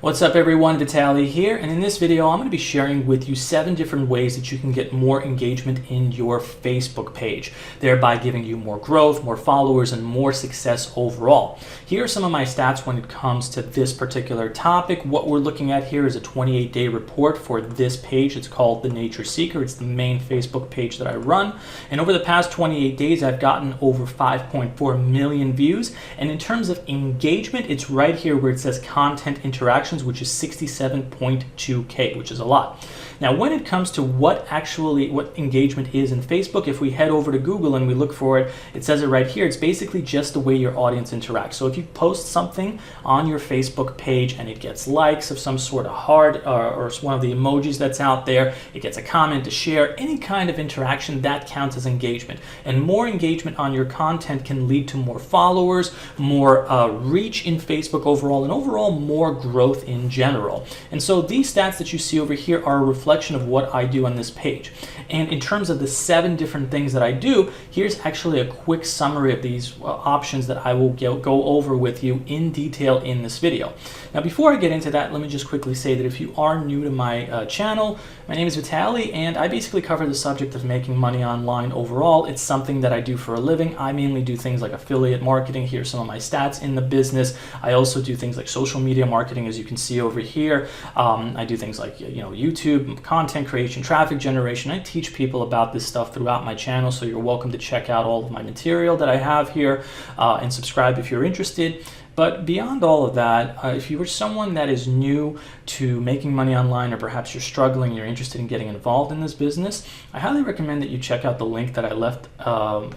What's up everyone, Vitaly here, and in this video I'm going to be sharing with you 7 different ways that you can get more engagement in your Facebook page, thereby giving you more growth, more followers, and more success overall. Here are some of my stats when it comes to this particular topic. What we're looking at here is a 28-day report for this page. It's called The Nature Seeker. It's the main Facebook page that I run, and over the past 28 days I've gotten over 5.4 million views, and in terms of engagement, it's right here where it says content interaction, which is 67.2K, which is a lot. Now, when it comes to what engagement is in Facebook, if we head over to Google and we look for it, it says it right here. It's basically just the way your audience interacts. So if you post something on your Facebook page and it gets likes of some sort of heart or one of the emojis that's out there, it gets a comment, a share, any kind of interaction, that counts as engagement. And more engagement on your content can lead to more followers, more reach in Facebook overall, and overall more growth in general. And so these stats that you see over here are a reflection of what I do on this page. And in terms of the 7 different things that I do, here's actually a quick summary of these options that I will go over with you in detail in this video. Now, before I get into that, let me just quickly say that if you are new to my channel, my name is Vitaly, and I basically cover the subject of making money online overall. It's something that I do for a living. I mainly do things like affiliate marketing. Here's some of my stats in the business. I also do things like social media marketing, as you can see over here. I do things like YouTube, content creation, traffic generation. I teach people about this stuff throughout my channel, so you're welcome to check out all of my material that I have here and subscribe if you're interested. But beyond all of that, if you are someone that is new to making money online, or perhaps you're struggling, you're interested in getting involved in this business, I highly recommend that you check out the link that I left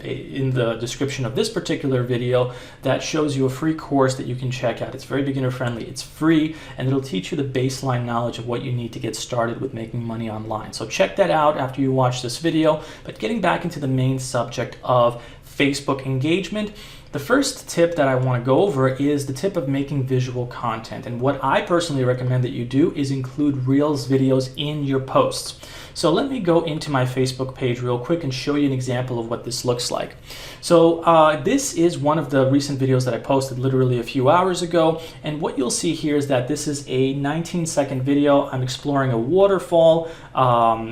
in the description of this particular video that shows you a free course that you can check out. It's very beginner friendly, it's free, and it'll teach you the baseline knowledge of what you need to get started with making money online. So check that out after you watch this video. But getting back into the main subject of Facebook engagement, the first tip that I want to go over is the tip of making visual content. And what I personally recommend that you do is include Reels videos in your posts. So let me go into my Facebook page real quick and show you an example of what this looks like. So this is one of the recent videos that I posted literally a few hours ago. And what you'll see here is that this is a 19-second video. I'm exploring a waterfall.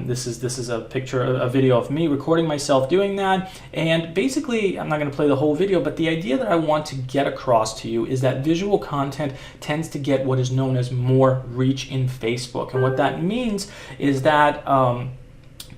This is a video of me recording myself doing that. And basically, I'm not going to play the whole video, but the idea that I want to get across to you is that visual content tends to get what is known as more reach in Facebook. And what that means is that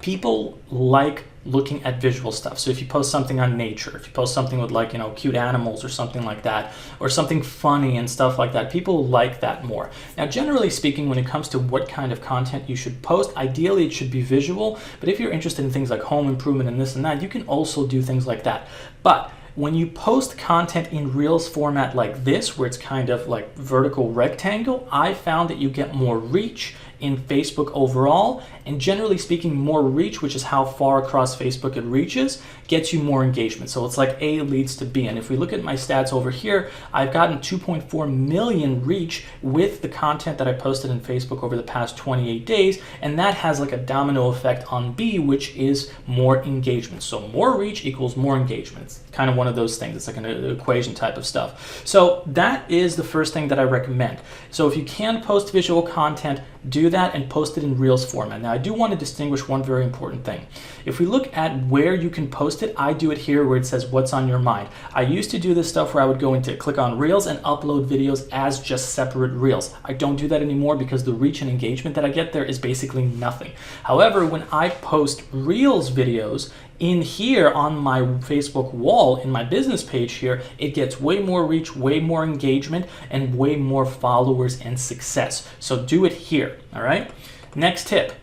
people like looking at visual stuff. So if you post something on nature, if you post something with cute animals or something like that, or something funny and stuff like that, people like that more. Now, generally speaking, when it comes to what kind of content you should post, ideally it should be visual, but if you're interested in things like home improvement and this and that, you can also do things like that. But when you post content in Reels format like this, where it's kind of like vertical rectangle, I found that you get more reach in Facebook overall, and generally speaking, more reach, which is how far across Facebook it reaches, gets you more engagement. So it's like A leads to B. And if we look at my stats over here, I've gotten 2.4 million reach with the content that I posted in Facebook over the past 28 days, and that has like a domino effect on B, which is more engagement. So more reach equals more engagement. It's kind of one of those things. It's like an equation type of stuff. So that is the first thing that I recommend. So if you can post visual content, do that and post it in Reels format. Now, I do want to distinguish one very important thing. If we look at where you can post it, I do it here where it says what's on your mind. I used to do this stuff where I would go into click on Reels and upload videos as just separate Reels. I don't do that anymore because the reach and engagement that I get there is basically nothing. However, when I post Reels videos in here on my Facebook wall, in my business page here, it gets way more reach, way more engagement, and way more followers and success. So do it here, all right? Next tip.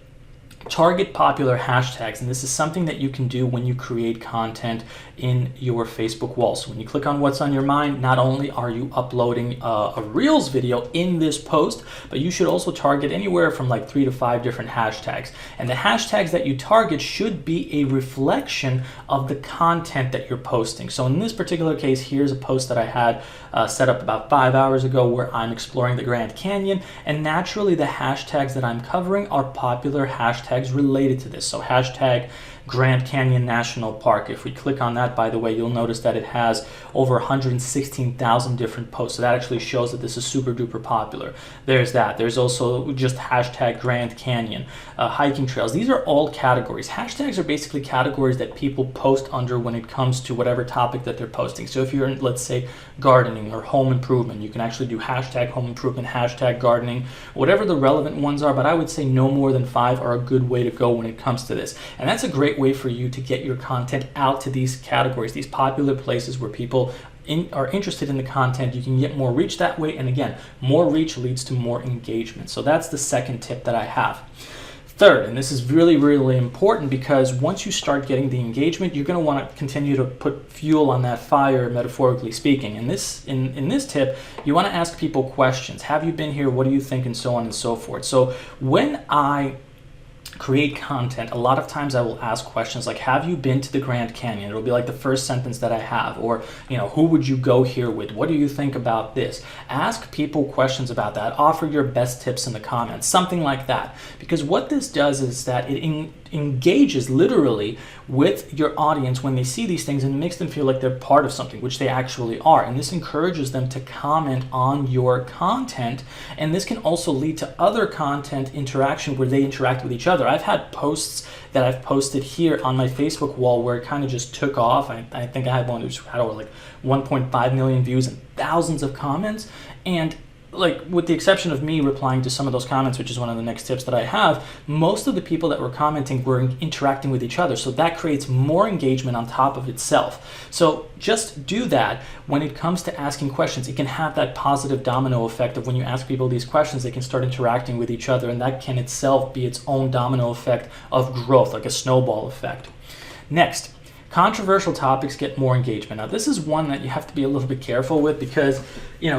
Target popular hashtags, and this is something that you can do when you create content in your Facebook wall. So when you click on what's on your mind, not only are you uploading a Reels video in this post, but you should also target anywhere from like 3 to 5 different hashtags. And the hashtags that you target should be a reflection of the content that you're posting. So in this particular case, here's a post that I had set up about 5 hours ago where I'm exploring the Grand Canyon, and naturally the hashtags that I'm covering are popular hashtags related to this. So hashtag Grand Canyon National Park. If we click on that, by the way, you'll notice that it has over 116,000 different posts. So that actually shows that this is super duper popular. There's that. There's also just hashtag Grand Canyon, hiking trails. These are all categories. Hashtags are basically categories that people post under when it comes to whatever topic that they're posting. So if you're in, let's say, gardening or home improvement, you can actually do hashtag home improvement, hashtag gardening, whatever the relevant ones are, but I would say no more than 5 are a good way to go when it comes to this. And that's a great way for you to get your content out to these categories, these popular places where people are interested in the content. You can get more reach that way, and again, more reach leads to more engagement. So that's the second tip that I have. Third, and this is really, really important, because once you start getting the engagement, you're going to want to continue to put fuel on that fire, metaphorically speaking. In this tip, you want to ask people questions. Have you been here? What do you think? And so on and so forth. So when I create content, a lot of times I will ask questions like, have you been to the Grand Canyon? It'll be like the first sentence that I have. Or, who would you go here with? What do you think about this? Ask people questions about that. Offer your best tips in the comments, something like that. Because what this does is that it engages literally with your audience when they see these things, and it makes them feel like they're part of something, which they actually are. And this encourages them to comment on your content. And this can also lead to other content interaction where they interact with each other. I've had posts that I've posted here on my Facebook wall where it kind of just took off. I think I had one that had over like 1.5 million views and thousands of comments. And like, with the exception of me replying to some of those comments, which is one of the next tips that I have, most of the people that were commenting were interacting with each other. So that creates more engagement on top of itself. So just do that when it comes to asking questions. It can have that positive domino effect of when you ask people these questions, they can start interacting with each other, and that can itself be its own domino effect of growth, like a snowball effect. Next, controversial topics get more engagement. Now, this is one that you have to be a little bit careful with, because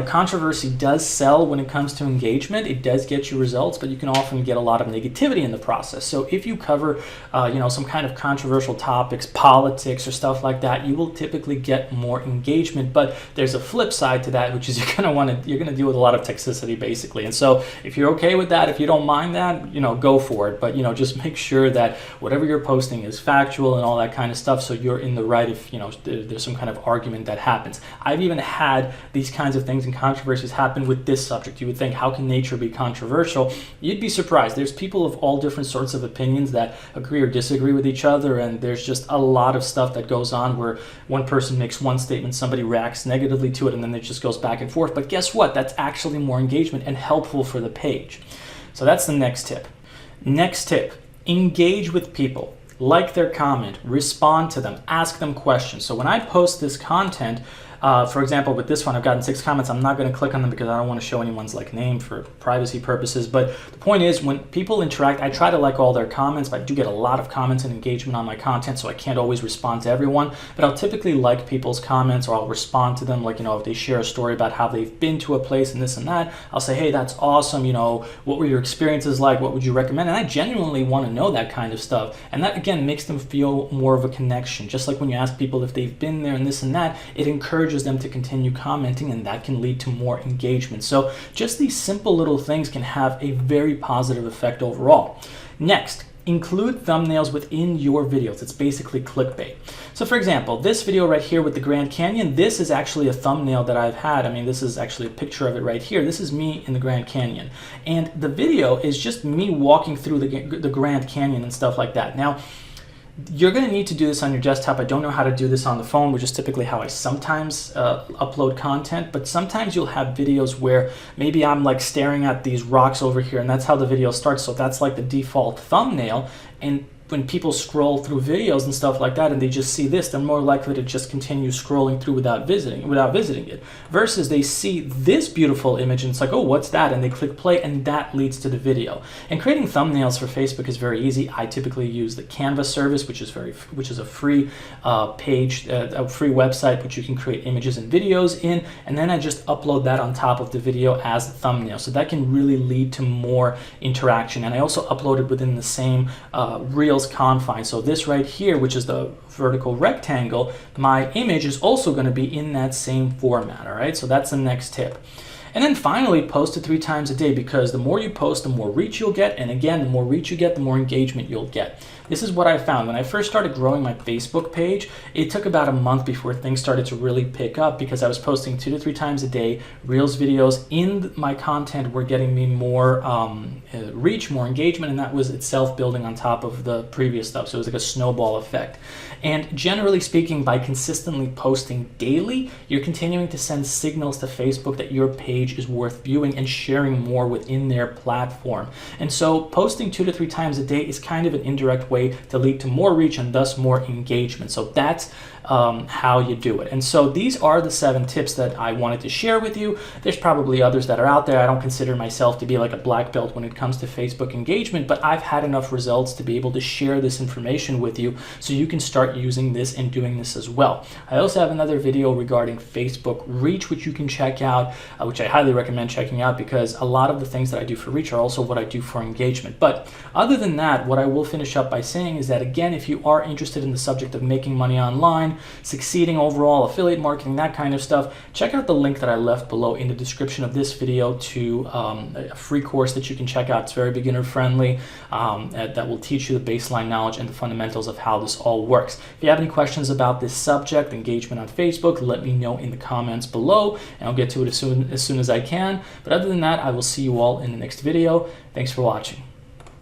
controversy does sell when it comes to engagement. It does get you results, but you can often get a lot of negativity in the process. So if you cover some kind of controversial topics, politics or stuff like that, you will typically get more engagement. But there's a flip side to that, which is you're going to deal with a lot of toxicity, basically. And so if you're okay with that, if you don't mind that, go for it. But just make sure that whatever you're posting is factual and all that kind of stuff, so you're in the right if there's some kind of argument that happens. I've even had these kinds of things and controversies happen with this subject. You would think, how can nature be controversial? You'd be surprised. There's people of all different sorts of opinions that agree or disagree with each other, and there's just a lot of stuff that goes on where one person makes one statement, somebody reacts negatively to it, and then it just goes back and forth. But guess what? That's actually more engagement and helpful for the page. So that's the next tip. Next tip, engage with people. Like their comment, respond to them, ask them questions. So when I post this content, for example, with this one, I've gotten 6 comments. I'm not going to click on them because I don't want to show anyone's name for privacy purposes. But the point is, when people interact, I try to like all their comments, but I do get a lot of comments and engagement on my content, so I can't always respond to everyone. But I'll typically like people's comments, or I'll respond to them. If they share a story about how they've been to a place and this and that, I'll say, hey, that's awesome. What were your experiences like? What would you recommend? And I genuinely want to know that kind of stuff. And that, again, makes them feel more of a connection. Just like when you ask people if they've been there and this and that, it encourages them to continue commenting, and that can lead to more engagement. So just these simple little things can have a very positive effect overall. Next, include thumbnails within your videos. It's basically clickbait. So for example, this video right here with the Grand Canyon, this is actually a thumbnail that I've had. This is actually a picture of it right here. This is me in the Grand Canyon. And the video is just me walking through the Grand Canyon and stuff like that. Now, you're going to need to do this on your desktop. I don't know how to do this on the phone, which is typically how I sometimes upload content, but sometimes you'll have videos where maybe I'm staring at these rocks over here, and that's how the video starts. So that's like the default thumbnail, and when people scroll through videos and stuff like that and they just see this, they're more likely to just continue scrolling through without visiting it, versus they see this beautiful image and it's like, oh, what's that? And they click play, and that leads to the video. And creating thumbnails for Facebook is very easy. I typically use the Canva service, which is a free page, a free website which you can create images and videos in, and then I just upload that on top of the video as a thumbnail. So that can really lead to more interaction. And I also upload it within the same Reels confine. So this right here, which is the vertical rectangle, my image is also going to be in that same format. All right, so that's the next tip. And then finally, post it 3 times a day, because the more you post, the more reach you'll get. And again, the more reach you get, the more engagement you'll get. This is what I found. When I first started growing my Facebook page, it took about a month before things started to really pick up, because I was posting 2 to 3 times a day. Reels videos in my content were getting me more reach, more engagement, and that was itself building on top of the previous stuff. So it was like a snowball effect. And generally speaking, by consistently posting daily, you're continuing to send signals to Facebook that your page is worth viewing and sharing more within their platform. And so posting 2 to 3 times a day is kind of an indirect way to lead to more reach and thus more engagement. So that's how you do it. And so these are the 7 tips that I wanted to share with you. There's probably others that are out there. I don't consider myself to be like a black belt when it comes to Facebook engagement, but I've had enough results to be able to share this information with you so you can start using this and doing this as well. I also have another video regarding Facebook reach, which you can check out, which I highly recommend checking out, because a lot of the things that I do for reach are also what I do for engagement. But other than that, what I will finish up by saying is that, again, if you are interested in the subject of making money online, succeeding overall, affiliate marketing, that kind of stuff, check out the link that I left below in the description of this video to a free course that you can check out. It's very beginner friendly, that will teach you the baseline knowledge and the fundamentals of how this all works. If you have any questions about this subject, engagement on Facebook, let me know in the comments below, and I'll get to it as soon as I can. But other than that, I will see you all in the next video. Thanks for watching.